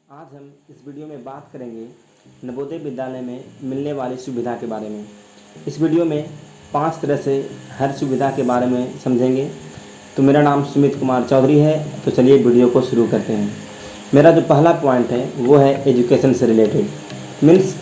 आज हम इस वीडियो में बात करेंगे नवोदय विद्यालय में मिलने वाली सुविधा के बारे में। इस वीडियो में 5 तरह से हर सुविधा के बारे में समझेंगे। तो मेरा नाम सुमित कुमार चौधरी है। तो चलिए वीडियो को शुरू करते हैं। मेरा जो पहला पॉइंट है वो है एजुकेशन से रिलेटेड। मीन्स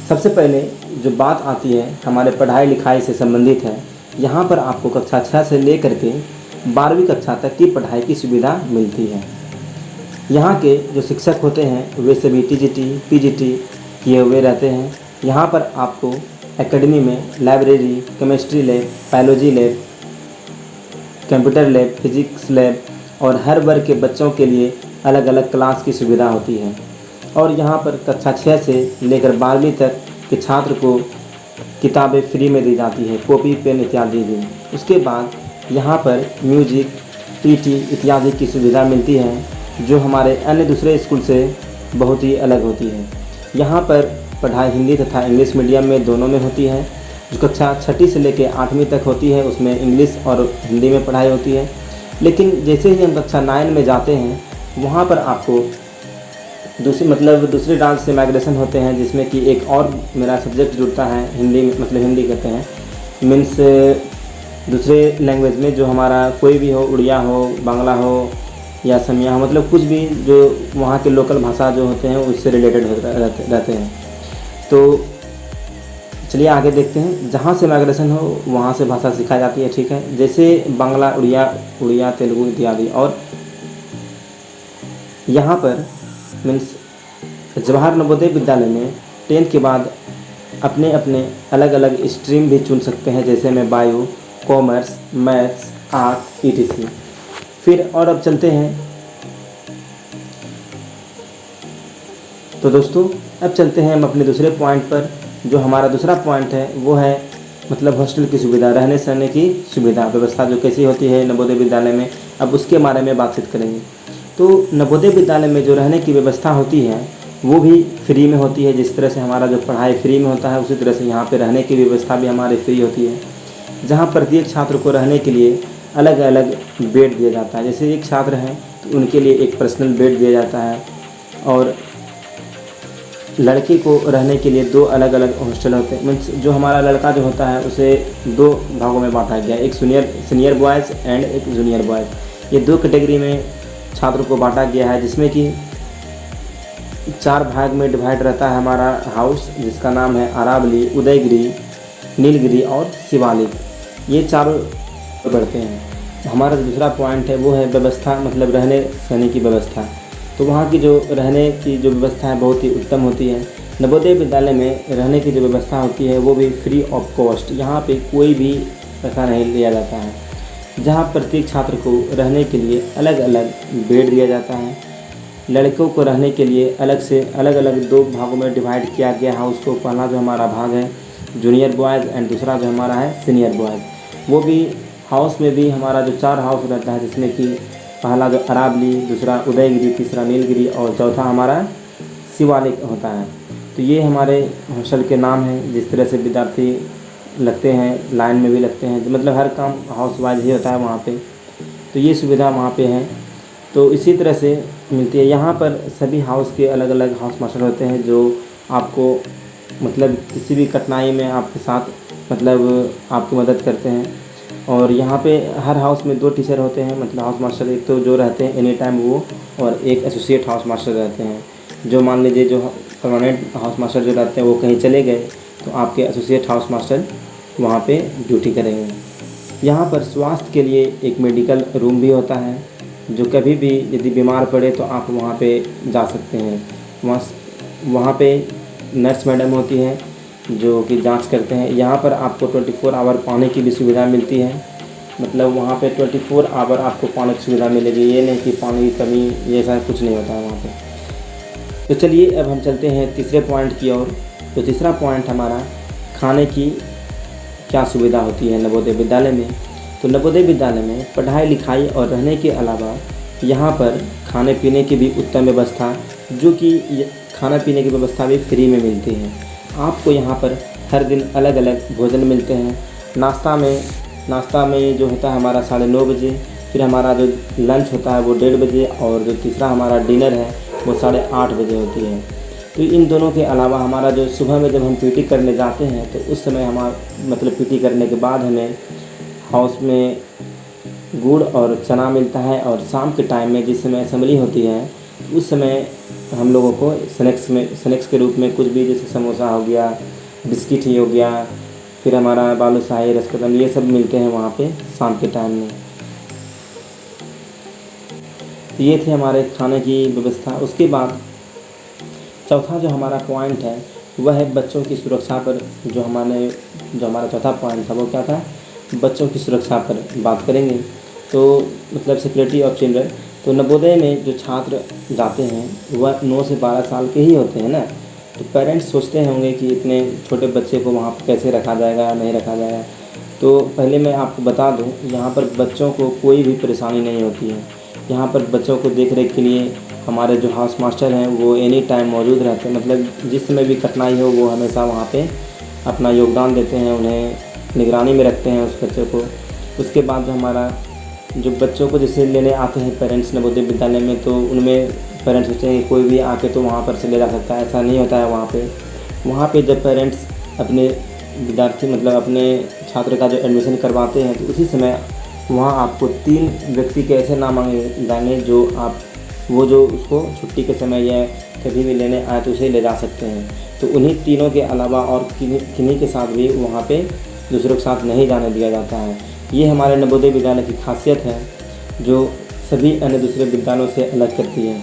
सबसे पहले जो बात आती है हमारे पढ़ाई लिखाई से संबंधित है। यहाँ पर आपको कक्षा 6 से लेकर के 12वीं कक्षा तक की पढ़ाई की सुविधा मिलती है। यहाँ के जो शिक्षक होते हैं वे सभी टीजीटी, पीजीटी किए हुए रहते हैं। यहाँ पर आपको एकेडमी में library, chemistry lab, biology lab, computer lab, physics lab और हर वर्ग के बच्चों के लिए अलग अलग क्लास की सुविधा होती है। और यहाँ पर कक्षा 6 से लेकर 12वीं तक के छात्र को किताबें फ्री में दी जाती है, कॉपी, पेन इत्यादि भी। उसके बाद यहाँ पर म्यूजिक, पीटी इत्यादि की सुविधा मिलती है जो हमारे अन्य दूसरे स्कूल से बहुत ही अलग होती है। यहाँ पर पढ़ाई हिंदी तथा इंग्लिश मीडियम में दोनों में होती है। जो कक्षा 6 से लेकर 8वीं तक होती है उसमें इंग्लिश और हिंदी में पढ़ाई होती है। लेकिन जैसे ही हम कक्षा 9 में जाते हैं वहाँ पर आपको दूसरे डांस से माइग्रेशन होते हैं, जिसमें कि एक और मेरा सब्जेक्ट जुड़ता है हिंदी में, मतलब हिंदी कहते हैं मीन्स दूसरे लैंग्वेज में, जो हमारा कोई भी हो, उड़िया हो, बांग्ला हो या समिया हो, मतलब कुछ भी जो वहाँ के लोकल भाषा जो होते हैं उससे रिलेटेड रहते हैं। तो चलिए आगे देखते हैं। जहाँ से माइग्रेशन हो वहाँ से भाषा सिखाई जाती है, ठीक है। जैसे बांग्ला, उड़िया, तेलुगु इत्यादि। और यहाँ पर मीन्स जवाहर नवोदय विद्यालय में 10th के बाद अपने अपने अलग अलग स्ट्रीम भी चुन सकते हैं, जैसे में bio, commerce, maths, arts etc। फिर और अब चलते हैं। तो दोस्तों अब चलते हैं हम अपने दूसरे पॉइंट पर। जो हमारा दूसरा पॉइंट है वो है मतलब हॉस्टल की सुविधा, रहने सहने की सुविधा व्यवस्था जो कैसी होती है नवोदय विद्यालय में, अब उसके बारे में बातचीत करेंगे। तो नवोदय विद्यालय में जो रहने की व्यवस्था होती है वो भी फ्री में होती है। जिस तरह से हमारा जो पढ़ाई फ्री में होता है उसी तरह से यहाँ पे रहने की व्यवस्था भी हमारी फ्री होती है, जहाँ प्रत्येक छात्र को रहने के लिए अलग अलग बेड दिया जाता है। जैसे एक छात्र हैं तो उनके लिए एक पर्सनल बेड दिया जाता है, और लड़के को रहने के लिए 2 अलग अलग हॉस्टल होते हैं। मीन्स जो हमारा लड़का जो होता है उसे 2 भागों में बांटा गया है, एक सीनियर बॉयज़ एंड एक जूनियर बॉयज़। ये 2 कैटेगरी में छात्र को बांटा गया है, जिसमें कि 4 भाग में डिवाइड रहता है हमारा हाउस, जिसका नाम है अरावली, उदयगिरी, नीलगिरी और शिवालिक। ये चारों बढ़ते हैं। हमारा जो दूसरा पॉइंट है वो है व्यवस्था, मतलब रहने सहने की व्यवस्था। तो वहाँ की जो रहने की जो व्यवस्था है बहुत ही उत्तम होती है। नवोदय विद्यालय में रहने की जो व्यवस्था होती है वो भी फ्री ऑफ कॉस्ट। यहाँ पे कोई भी पैसा नहीं लिया जाता है, जहाँ प्रत्येक छात्र को रहने के लिए अलग अलग बेड दिया जाता है। लड़कों को रहने के लिए अलग से अलग अलग 2 भागों में डिवाइड किया गया है उसको। पहला जो हमारा भाग है जूनियर बॉयज़ एंड दूसरा जो हमारा है सीनियर बॉयज़। वो भी हाउस में भी हमारा जो 4 हाउस रहता है, जिसमें कि पहला जो अरावली, दूसरा उदयगिरी, तीसरा नीलगिरी और चौथा हमारा शिवालिक होता है। तो ये हमारे हॉस्टल के नाम हैं। जिस तरह से विद्यार्थी लगते हैं, लाइन में भी लगते हैं, मतलब हर काम हाउस वाइज ही होता है वहाँ पे। तो ये सुविधा वहाँ पे है। तो इसी तरह से मिलती है। यहाँ पर सभी हाउस के अलग अलग हाउस मास्टर होते हैं जो आपको मतलब किसी भी कठिनाई में आपके साथ मतलब आपकी मदद करते हैं। और यहाँ पे हर हाउस में 2 टीचर होते हैं, मतलब हाउस मास्टर। एक तो जो रहते हैं एनी टाइम वो, और एक एसोसिएट हाउस मास्टर रहते हैं। जो मान लीजिए जो परमानेंट हाउस मास्टर जो रहते हैं वो कहीं चले गए तो आपके एसोसिएट हाउस मास्टर वहाँ पे ड्यूटी करेंगे। यहाँ पर स्वास्थ्य के लिए एक मेडिकल रूम भी होता है, जो कभी भी यदि बीमार पड़े तो आप वहाँ पे जा सकते हैं। वहाँ पे नर्स मैडम होती हैं जो कि जांच करते हैं। यहाँ पर आपको 24 आवर पानी की भी सुविधा मिलती है, मतलब वहाँ पे 24 आवर आपको पानी की सुविधा मिलेगी। ये नहीं कि पानी की कमी, ये ऐसा कुछ नहीं होता है वहाँ पे। तो चलिए अब हम चलते हैं तीसरे पॉइंट की ओर। तो तीसरा पॉइंट हमारा खाने की क्या सुविधा होती है नवोदय विद्यालय में। तो नवोदय विद्यालय में पढ़ाई लिखाई और रहने के अलावा यहाँ पर खाने पीने की भी उत्तम व्यवस्था, जो कि खाना पीने की व्यवस्था भी फ्री में मिलती है। आपको यहाँ पर हर दिन अलग अलग भोजन मिलते हैं। नाश्ता में जो होता है हमारा 9:30 बजे, फिर हमारा जो लंच होता है वो 1:30 बजे, और जो तीसरा हमारा डिनर है वो 8:30 बजे होती है। तो इन दोनों के अलावा हमारा जो सुबह में जब हम पीटी करने जाते हैं तो उस समय मतलब पीटी करने के बाद हमें हाउस में गुड़ और चना मिलता है, और शाम के टाइम में जिस समय असेंबली होती है उस समय हम लोगों को स्नैक्स के रूप में कुछ भी, जैसे समोसा हो गया, बिस्किट ही हो गया, फिर हमारा बालूशाही, रसकदम, ये सब मिलते हैं वहाँ पे शाम के टाइम में। तो ये थे हमारे खाने की व्यवस्था। उसके बाद चौथा जो हमारा पॉइंट है वह है बच्चों की सुरक्षा पर। जो हमारा चौथा पॉइंट था वो क्या था, बच्चों की सुरक्षा पर बात करेंगे। तो मतलब सिक्योरिटी ऑफ चिल्ड्रन। तो नवोदय में जो छात्र जाते हैं वह 9 से 12 साल के ही होते हैं ना। तो पेरेंट्स सोचते होंगे कि इतने छोटे बच्चे को वहाँ पर कैसे रखा जाएगा या नहीं रखा जाएगा। तो पहले मैं आपको बता दूँ, यहाँ पर बच्चों को कोई भी परेशानी नहीं होती है। यहाँ पर बच्चों को देख रेख के लिए हमारे जो हाउस मास्टर हैं वो एनी टाइम मौजूद रहते हैं। मतलब जिस समय भी कठिनाई हो वो हमेशा वहाँ पे अपना योगदान देते हैं, उन्हें निगरानी में रखते हैं उस बच्चे को। उसके बाद जो बच्चों को जैसे लेने आते हैं पेरेंट्स नवोदय विद्यालय में, तो उनमें पेरेंट्स सोचते हैं कि कोई भी आके तो वहाँ पर से ले जा सकता है, ऐसा नहीं होता है। वहाँ पे जब पेरेंट्स अपने विद्यार्थी मतलब अपने छात्र का जो एडमिशन करवाते हैं तो उसी समय वहाँ आपको 3 व्यक्ति के ऐसे नाम मांगे जाएंगे जो उसको छुट्टी के समय या कभी भी लेने आए तो उसे ले जा सकते हैं। तो उन्हीं तीनों के अलावा और किन्हीं के साथ भी वहाँ पे दूसरों के साथ नहीं जाने दिया जाता है। ये हमारे नवोदय विद्यालय की खासियत है जो सभी अन्य दूसरे विद्यालयों से अलग करती है।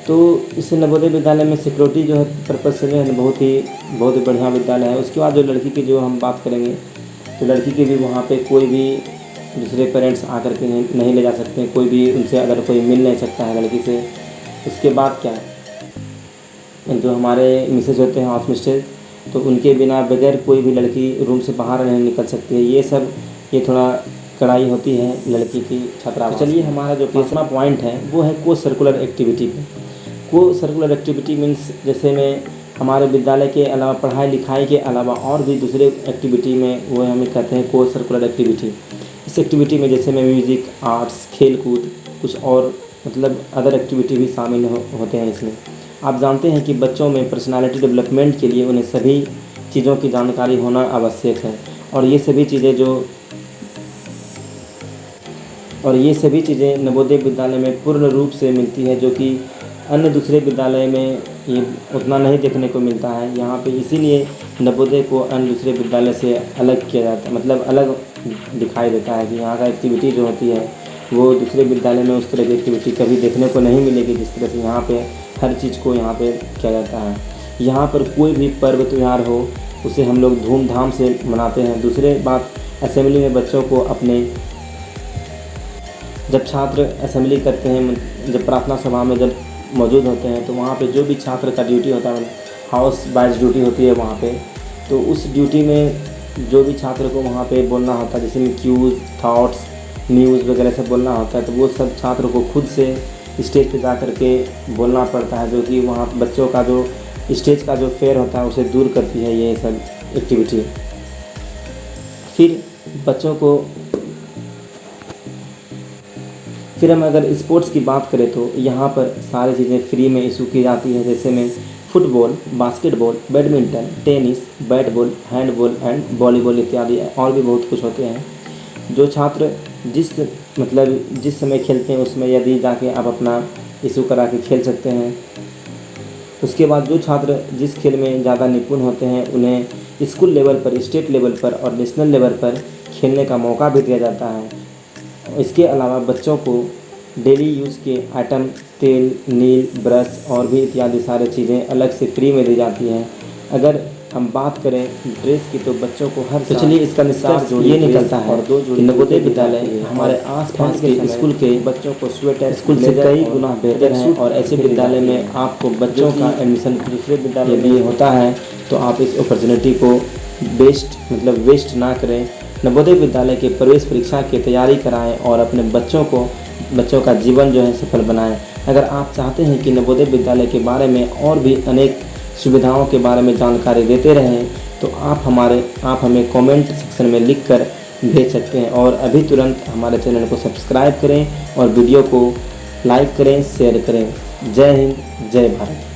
तो इस नवोदय विद्यालय में सिक्योरिटी जो है पर्पज़ से जो है बहुत ही बढ़िया विद्यालय है। उसके बाद जो लड़की की जो हम बात करेंगे तो लड़की के भी वहाँ पे कोई भी दूसरे पेरेंट्स आकर के नहीं ले जा सकते हैं, कोई भी उनसे अगर कोई मिल नहीं सकता है लड़की से। उसके बाद क्या है, जो हमारे मिसेज होते हैं हाउस मिस्टेज, तो उनके बिना बगैर कोई भी लड़की रूम से बाहर नहीं निकल सकती है। ये थोड़ा कड़ाई होती है लड़की की छात्रावास। चलिए हमारा जो तीसरा पॉइंट है वो है को सर्कुलर एक्टिविटी पे। को सर्कुलर एक्टिविटी मीन्स जैसे में हमारे विद्यालय के अलावा पढ़ाई लिखाई के अलावा और भी दूसरे एक्टिविटी में वो हमें कहते हैं को सर्कुलर एक्टिविटी। इस एक्टिविटी में जैसे में म्यूज़िक, आर्ट्स, खेल कूद, कुछ और मतलब अदर एक्टिविटी भी शामिल होते हैं इसमें। आप जानते हैं कि बच्चों में पर्सनालिटी डेवलपमेंट के लिए उन्हें सभी चीज़ों की जानकारी होना आवश्यक है, और ये सभी चीज़ें नवोदय विद्यालय में पूर्ण रूप से मिलती है, जो कि अन्य दूसरे विद्यालय में ये उतना नहीं देखने को मिलता है। यहाँ पे इसीलिए नवोदय को अन्य दूसरे विद्यालय से अलग किया जाता है, मतलब अलग दिखाई देता है कि यहाँ का एक्टिविटी जो होती है वो दूसरे विद्यालय में उस तरह की एक्टिविटी कभी देखने को नहीं मिलेगी जिस तरह से यहाँ पे हर चीज़ को यहाँ पे किया जाता है। यहाँ पर कोई भी पर्व त्यौहार हो उसे हम लोग धूमधाम से मनाते हैं। दूसरे बात, असेंबली में बच्चों को जब छात्र असेंबली करते हैं, जब प्रार्थना सभा में जब मौजूद होते हैं तो वहाँ पे जो भी छात्र का ड्यूटी होता है, हाउस वाइज ड्यूटी होती है वहाँ पे, तो उस ड्यूटी में जो भी छात्र को वहाँ पे बोलना होता है, जैसे में क्यूज़, थॉट्स, न्यूज़ वगैरह सब बोलना होता है, तो वो सब छात्र को खुद से स्टेज पे जा कर के बोलना पड़ता है, जो कि वहाँ बच्चों का जो स्टेज का जो फेयर होता है उसे दूर करती है ये सब एक्टिविटी। फिर हम अगर स्पोर्ट्स की बात करें तो यहाँ पर सारी चीज़ें फ्री में इशू की जाती है, जैसे में football, basketball, badminton, tennis, bat ball, handball and volleyball इत्यादि और भी बहुत कुछ होते हैं। जो छात्र जिस समय खेलते हैं उसमें यदि जाके आप अपना इशू करा के खेल सकते हैं। उसके बाद जो छात्र जिस खेल में ज़्यादा निपुण होते हैं उन्हें स्कूल लेवल पर, स्टेट लेवल पर और नेशनल लेवल पर खेलने का मौका भी दिया जाता है। इसके अलावा बच्चों को डेली यूज़ के आइटम, तेल, नील, ब्रश और भी इत्यादि सारी चीज़ें अलग से फ्री में दी जाती हैं। अगर हम बात करें ड्रेस की तो बच्चों को हर साल, चलिए इसका निष्कर्ष ये निकलता है कि नवोदय विद्यालय हमारे आसपास के स्कूल के बच्चों को स्वेटर स्कूल से कई गुना बेहतर है, और ऐसे विद्यालय में आपको बच्चों का एडमिशन दूसरे विद्यालय में होता है तो आप इस अपॉर्चुनिटी को वेस्ट ना करें। नवोदय विद्यालय के प्रवेश परीक्षा की तैयारी कराएं और अपने बच्चों का जीवन जो है सफल बनाएं। अगर आप चाहते हैं कि नवोदय विद्यालय के बारे में और भी अनेक सुविधाओं के बारे में जानकारी देते रहें तो आप हमें कमेंट सेक्शन में लिखकर भेज सकते हैं, और अभी तुरंत हमारे चैनल को सब्सक्राइब करें और वीडियो को लाइक करें, शेयर करें। जय हिंद, जय भारत।